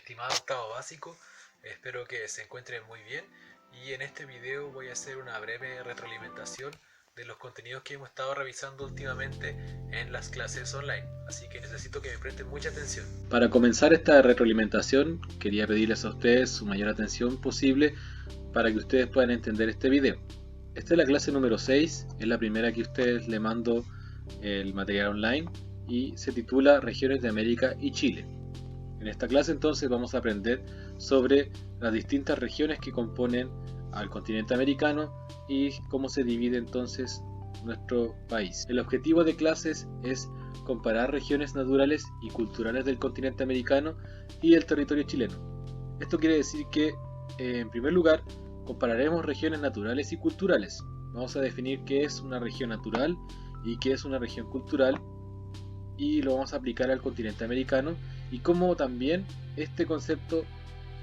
Estimado octavo básico, espero que se encuentren muy bien y en este video voy a hacer una breve retroalimentación de los contenidos que hemos estado revisando últimamente en las clases online, así que necesito que me presten mucha atención. Para comenzar esta retroalimentación quería pedirles a ustedes su mayor atención posible para que ustedes puedan entender este video. Esta es la clase número 6, es la primera que ustedes le mando el material online y se titula Regiones de América y Chile. En esta clase entonces vamos a aprender sobre las distintas regiones que componen al continente americano y cómo se divide entonces nuestro país. El objetivo de clases es comparar regiones naturales y culturales del continente americano y el territorio chileno. Esto quiere decir que, en primer lugar, compararemos regiones naturales y culturales. Vamos a definir qué es una región natural y qué es una región cultural, y lo vamos a aplicar al continente americano y cómo también este concepto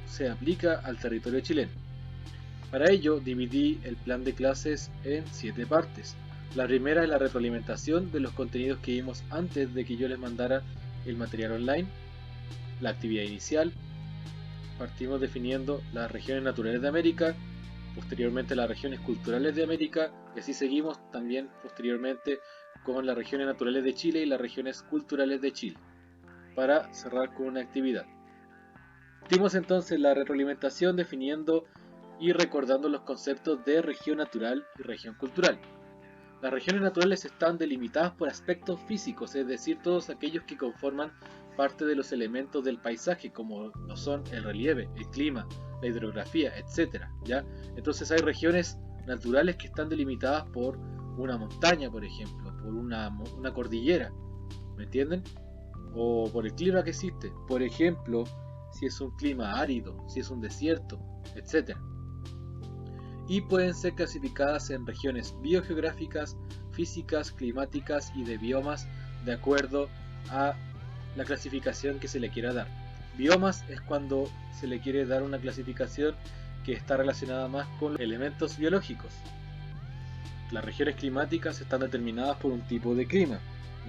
se aplica al territorio chileno. Para ello dividí el plan de clases en 7 partes. La primera es la retroalimentación de los contenidos que vimos antes de que yo les mandara el material online. La actividad inicial, partimos definiendo las regiones naturales de América, posteriormente las regiones culturales de América, y así seguimos también posteriormente con las regiones naturales de Chile y las regiones culturales de Chile, para cerrar con una actividad. Partimos entonces la retroalimentación definiendo y recordando los conceptos de región natural y región cultural. Las regiones naturales están delimitadas por aspectos físicos, es decir, todos aquellos que conforman parte de los elementos del paisaje, como lo son el relieve, el clima, la hidrografía, etc. ¿ya? Entonces hay regiones naturales que están delimitadas por una montaña, por ejemplo, por una cordillera, ¿me entienden? O por el clima que existe, por ejemplo, si es un clima árido, si es un desierto, etc. Y pueden ser clasificadas en regiones biogeográficas, físicas, climáticas y de biomas de acuerdo a la clasificación que se le quiera dar. Biomas es cuando se le quiere dar una clasificación que está relacionada más con elementos biológicos. Las regiones climáticas están determinadas por un tipo de clima,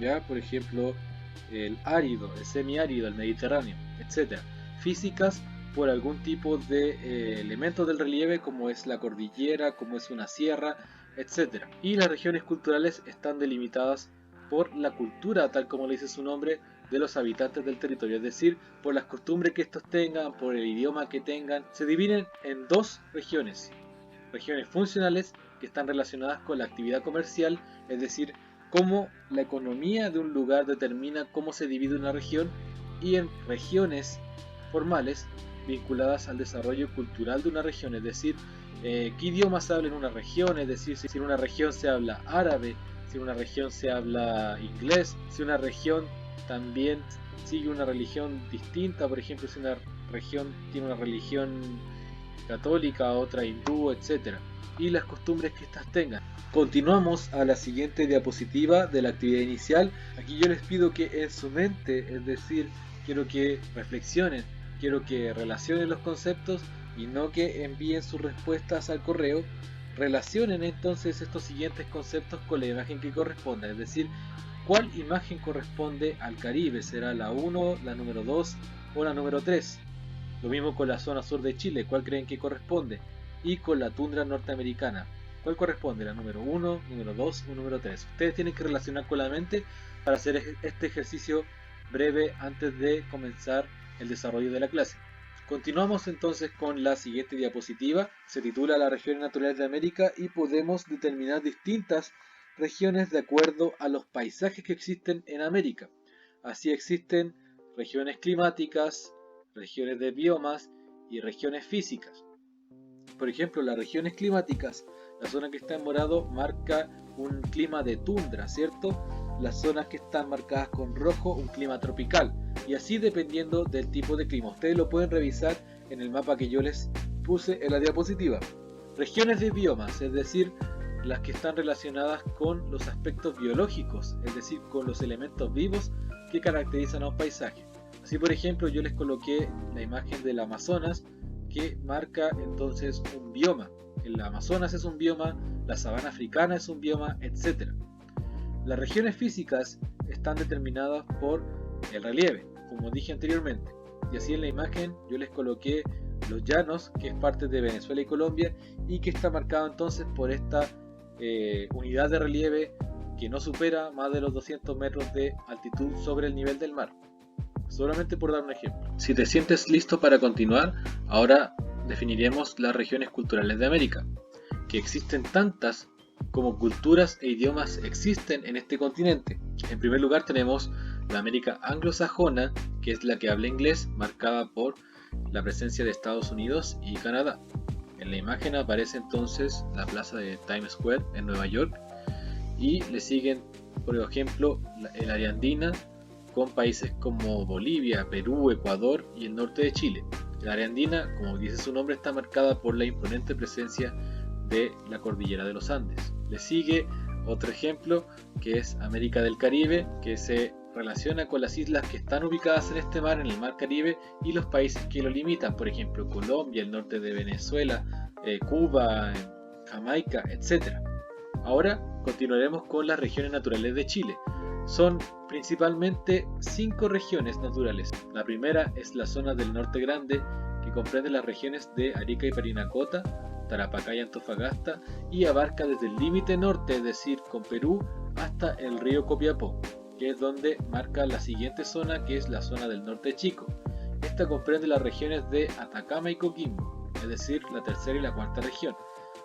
¿ya? Por ejemplo, el árido, el semiárido, el mediterráneo, etc. Físicas por algún tipo de elementos del relieve, como es la cordillera, como es una sierra, etc. Y las regiones culturales están delimitadas por la cultura, tal como le dice su nombre, de los habitantes del territorio, es decir, por las costumbres que estos tengan, por el idioma que tengan. Se dividen en dos regiones: regiones funcionales, que están relacionadas con la actividad comercial, es decir, cómo la economía de un lugar determina cómo se divide una región, y en regiones formales, vinculadas al desarrollo cultural de una región, es decir, qué idiomas se habla en una región, es decir, si en una región se habla árabe, si en una región se habla inglés, si una región también sigue una religión distinta, por ejemplo, si una región tiene una religión católica, otra hindú, etc. Y las costumbres que éstas tengan. Continuamos a la siguiente diapositiva de la actividad inicial. Aquí yo les pido que en su mente, es decir, quiero que reflexionen, quiero que relacionen los conceptos y no que envíen sus respuestas al correo. Relacionen entonces estos siguientes conceptos con la imagen que corresponda, es decir, ¿cuál imagen corresponde al Caribe? ¿Será la 1, la número 2 o la número 3? Lo mismo con la zona sur de Chile, ¿cuál creen que corresponde? Y con la tundra norteamericana, ¿cuál corresponde? ¿La número 1, número 2 o número 3? Ustedes tienen que relacionar con la mente para hacer este ejercicio breve antes de comenzar el desarrollo de la clase. Continuamos entonces con la siguiente diapositiva. Se titula Las regiones naturales de América y podemos determinar distintas regiones de acuerdo a los paisajes que existen en América. Así existen regiones climáticas, regiones de biomas y regiones físicas. Por ejemplo, las regiones climáticas, la zona que está en morado marca un clima de tundra, ¿cierto? Las zonas que están marcadas con rojo, un clima tropical, y así dependiendo del tipo de clima. Ustedes lo pueden revisar en el mapa que yo les puse en la diapositiva. Regiones de biomas, es decir, las que están relacionadas con los aspectos biológicos, es decir, con los elementos vivos que caracterizan a un paisaje. Así, por ejemplo, yo les coloqué la imagen del Amazonas, que marca entonces un bioma. El Amazonas es un bioma, la sabana africana es un bioma, etc. Las regiones físicas están determinadas por el relieve, como dije anteriormente, y y así en la imagen yo les coloqué los llanos, que es parte de Venezuela y Colombia, y que está marcado entonces por esta unidad de relieve que no supera más de los 200 metros de altitud sobre el nivel del mar. Solamente por dar un ejemplo. Si te sientes listo para continuar, ahora definiremos las regiones culturales de América, que existen tantas como culturas e idiomas existen en este continente. En primer lugar tenemos la América anglosajona, que es la que habla inglés, marcada por la presencia de Estados Unidos y Canadá. En la imagen aparece entonces la plaza de Times Square en Nueva York, y le siguen, por ejemplo, el área andina, con países como Bolivia, Perú, Ecuador y el norte de Chile. El área andina, como dice su nombre, está marcada por la imponente presencia de la cordillera de los Andes. Le sigue otro ejemplo, que es América del Caribe, que se relaciona con las islas que están ubicadas en este mar, en el mar Caribe, y los países que lo limitan, por ejemplo Colombia, el norte de Venezuela, Cuba, Jamaica, etc. Ahora continuaremos con las regiones naturales de Chile. Son principalmente 5 regiones naturales. La primera es la zona del Norte Grande, que comprende las regiones de Arica y Parinacota, Tarapacá y Antofagasta, y abarca desde el límite norte, es decir, con Perú, hasta el río Copiapó, que es donde marca la siguiente zona, que es la zona del Norte Chico. Esta comprende las regiones de Atacama y Coquimbo, es decir, la tercera y la cuarta región.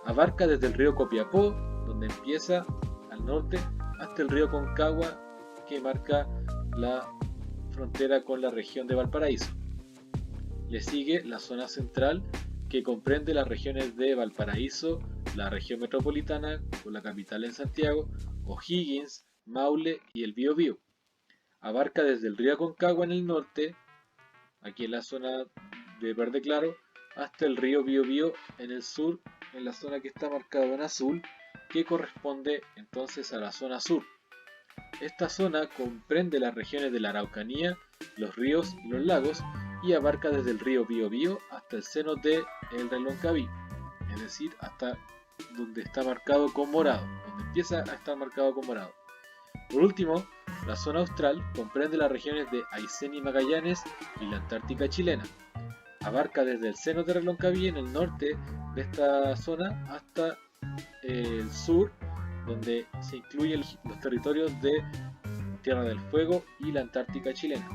Abarca desde el río Copiapó, donde empieza al norte, hasta el río Concagua, que marca la frontera con la región de Valparaíso. Le sigue la zona central, que comprende las regiones de Valparaíso, la región metropolitana, con la capital en Santiago, O'Higgins, Maule y el Biobío. Abarca desde el río Concagua en el norte, aquí en la zona de verde claro, hasta el río Biobío en el sur, en la zona que está marcada en azul, que corresponde entonces a la zona sur. Esta zona comprende las regiones de la Araucanía, los ríos y los lagos, y abarca desde el río Biobío hasta el seno de el Reloncaví, es decir, hasta donde está marcado con morado, donde empieza a estar marcado con morado. Por último, la zona austral comprende las regiones de Aysén y Magallanes y la Antártica chilena. Abarca desde el seno de Reloncaví en el norte de esta zona hasta el sur, donde se incluyen los territorios de Tierra del Fuego y la Antártica chilena.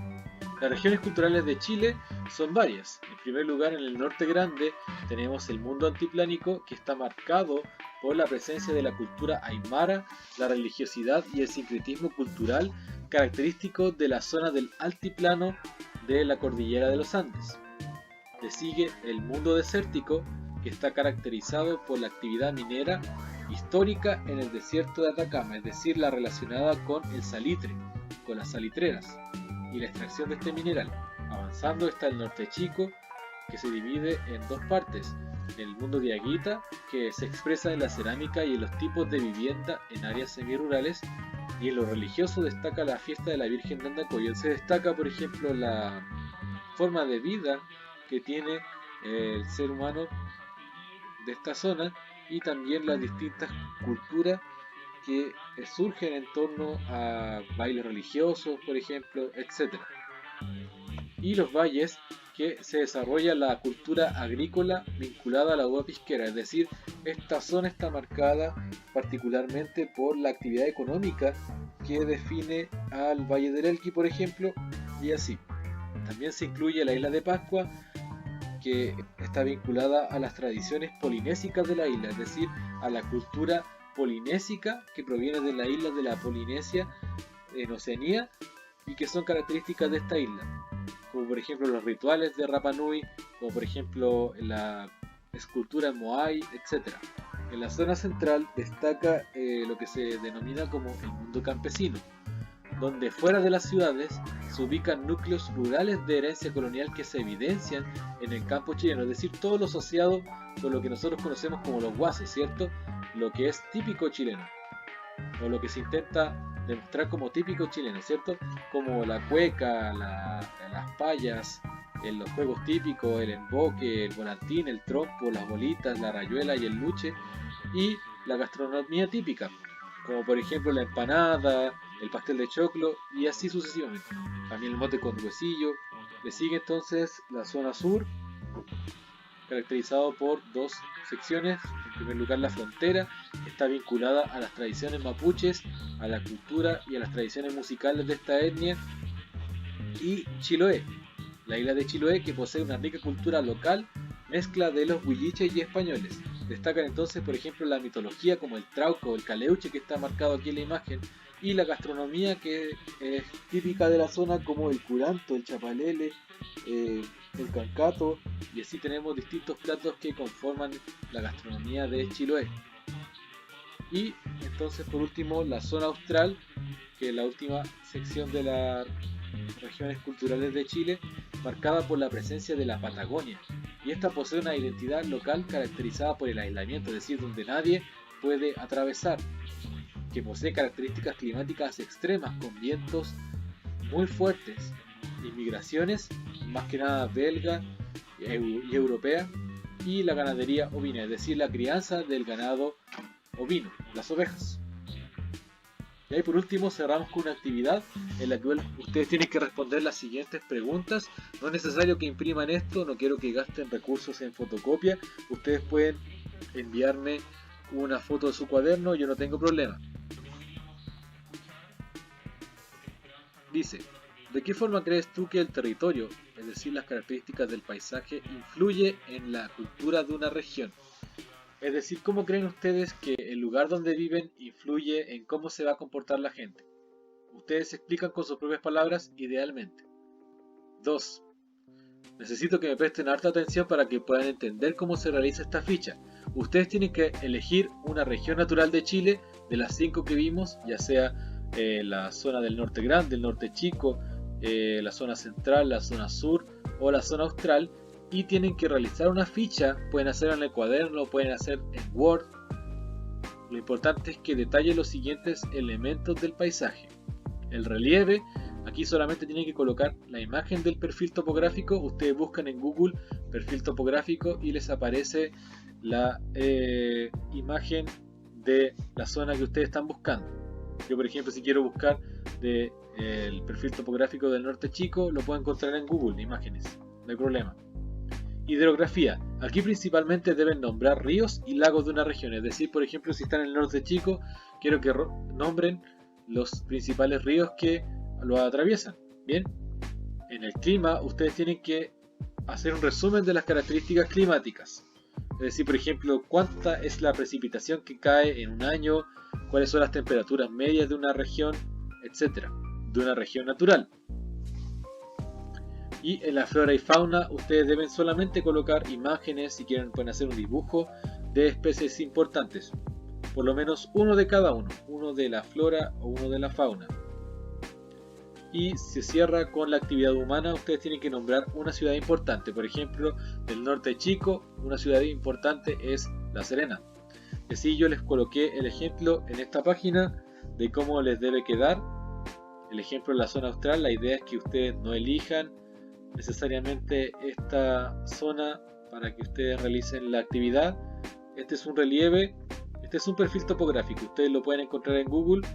Las regiones culturales de Chile son varias. En primer lugar, en el norte grande tenemos el mundo antiplánico, que está marcado por la presencia de la cultura aymara, la religiosidad y el sincretismo cultural característico de la zona del altiplano de la cordillera de los Andes. Le sigue el mundo desértico, que está caracterizado por la actividad minera histórica en el desierto de Atacama, es decir, la relacionada con el salitre, con las salitreras y la extracción de este mineral. Avanzando está el norte chico, que se divide en dos partes: el mundo diaguita, que se expresa en la cerámica y en los tipos de vivienda en áreas semirurales, y en lo religioso destaca la fiesta de la Virgen de Andacoyo. Se destaca, por ejemplo, la forma de vida que tiene el ser humano de esta zona, y también las distintas culturas que surgen en torno a bailes religiosos, por ejemplo, etc. Y los valles, que se desarrolla la cultura agrícola vinculada a la uva pisquera, es decir, esta zona está marcada particularmente por la actividad económica que define al Valle del Elqui, por ejemplo, y así. También se incluye la isla de Pascua, que está vinculada a las tradiciones polinésicas de la isla, es decir, a la cultura polinésica que proviene de las islas de la Polinesia en Oceanía y que son características de esta isla, como por ejemplo los rituales de Rapa Nui, como por ejemplo la escultura en Moai, etc. En la zona central destaca lo que se denomina como el mundo campesino, donde fuera de las ciudades se ubican núcleos rurales de herencia colonial que se evidencian en el campo chileno, es decir, todo lo asociado con lo que nosotros conocemos como los guasos, ¿cierto? Lo que es típico chileno, o lo que se intenta demostrar como típico chileno, ¿cierto? Como la cueca, las payas, los juegos típicos, el emboque, el volantín, el trompo, las bolitas, la rayuela y el luche, y la gastronomía típica, como por ejemplo la empanada, el pastel de choclo y así sucesivamente. También el mote con huesillo, Le sigue entonces la zona sur, caracterizado por dos secciones. En primer lugar, la frontera, que está vinculada a las tradiciones mapuches, a la cultura y a las tradiciones musicales de esta etnia. Y Chiloé, la isla de Chiloé, que posee una rica cultura local, mezcla de los huilliches y españoles. Destacan entonces, por ejemplo, la mitología como el trauco o el caleuche, que está marcado aquí en la imagen, y la gastronomía que es típica de la zona, como el curanto, el chapalele, el cancato, y así tenemos distintos platos que conforman la gastronomía de Chiloé. Y entonces, por último, la zona austral, que es la última sección de las regiones culturales de Chile, marcada por la presencia de la Patagonia, y esta posee una identidad local caracterizada por el aislamiento, es decir, donde nadie puede atravesar, que posee características climáticas extremas con vientos muy fuertes, inmigraciones, más que nada belga y europea, y la ganadería ovina, es decir, la crianza del ganado ovino, las ovejas. Y ahí por último cerramos con una actividad en la que ustedes tienen que responder las siguientes preguntas. No es necesario que impriman esto, no quiero que gasten recursos en fotocopia. Ustedes pueden enviarme una foto de su cuaderno, yo no tengo problema. Dice, ¿de qué forma crees tú que el territorio, es decir, las características del paisaje, influye en la cultura de una región? Es decir, ¿cómo creen ustedes que el lugar donde viven influye en cómo se va a comportar la gente? Ustedes explican con sus propias palabras, idealmente. 2. Necesito que me presten harta atención para que puedan entender cómo se realiza esta ficha. Ustedes tienen que elegir una región natural de Chile, de las 5 que vimos, ya sea la zona del norte grande, el norte chico, la zona central, la zona sur o la zona austral, y tienen que realizar una ficha. Pueden hacerla en el cuaderno, pueden hacer en Word. Lo importante es que detalle los siguientes elementos del paisaje. El relieve, aquí solamente tienen que colocar la imagen del perfil topográfico. Ustedes buscan en Google perfil topográfico y les aparece la imagen de la zona que ustedes están buscando. Yo, por ejemplo, si quiero buscar el perfil topográfico del norte chico, lo puedo encontrar en Google, imágenes, no hay problema. Hidrografía. Aquí principalmente deben nombrar ríos y lagos de una región. Es decir, por ejemplo, si están en el norte chico, quiero que nombren los principales ríos que lo atraviesan. Bien. En el clima, ustedes tienen que hacer un resumen de las características climáticas. Es decir, por ejemplo, cuánta es la precipitación que cae en un año, cuáles son las temperaturas medias de una región, etc. De una región natural. Y en la flora y fauna ustedes deben solamente colocar imágenes, si quieren pueden hacer un dibujo de especies importantes. Por lo menos uno de cada uno de la flora o uno de la fauna. Y se cierra con la actividad humana. Ustedes tienen que nombrar una ciudad importante. Por ejemplo, del norte chico, una ciudad importante es La Serena. Y así yo les coloqué el ejemplo en esta página de cómo les debe quedar. El ejemplo en la zona austral, la idea es que ustedes no elijan necesariamente esta zona para que ustedes realicen la actividad. Este es un relieve, este es un perfil topográfico, ustedes lo pueden encontrar en Google.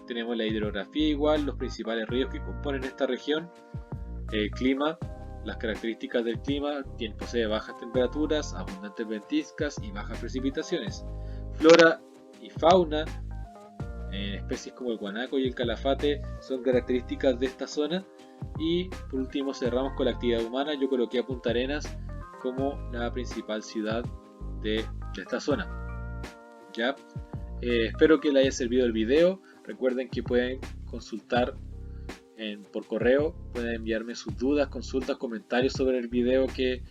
Tenemos la hidrografía igual, los principales ríos que componen esta región, el clima, las características del clima, posee bajas temperaturas, abundantes ventiscas y bajas precipitaciones. Flora y fauna, especies como el guanaco y el calafate son características de esta zona. Y por último cerramos con la actividad humana. Yo coloqué a Punta Arenas como la principal ciudad de esta zona. ¿Ya? Espero que les haya servido el video. Recuerden que pueden consultar por correo, pueden enviarme sus dudas, consultas, comentarios sobre el video que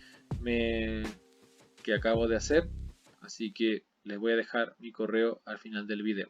acabo de hacer. Así que les voy a dejar mi correo al final del video.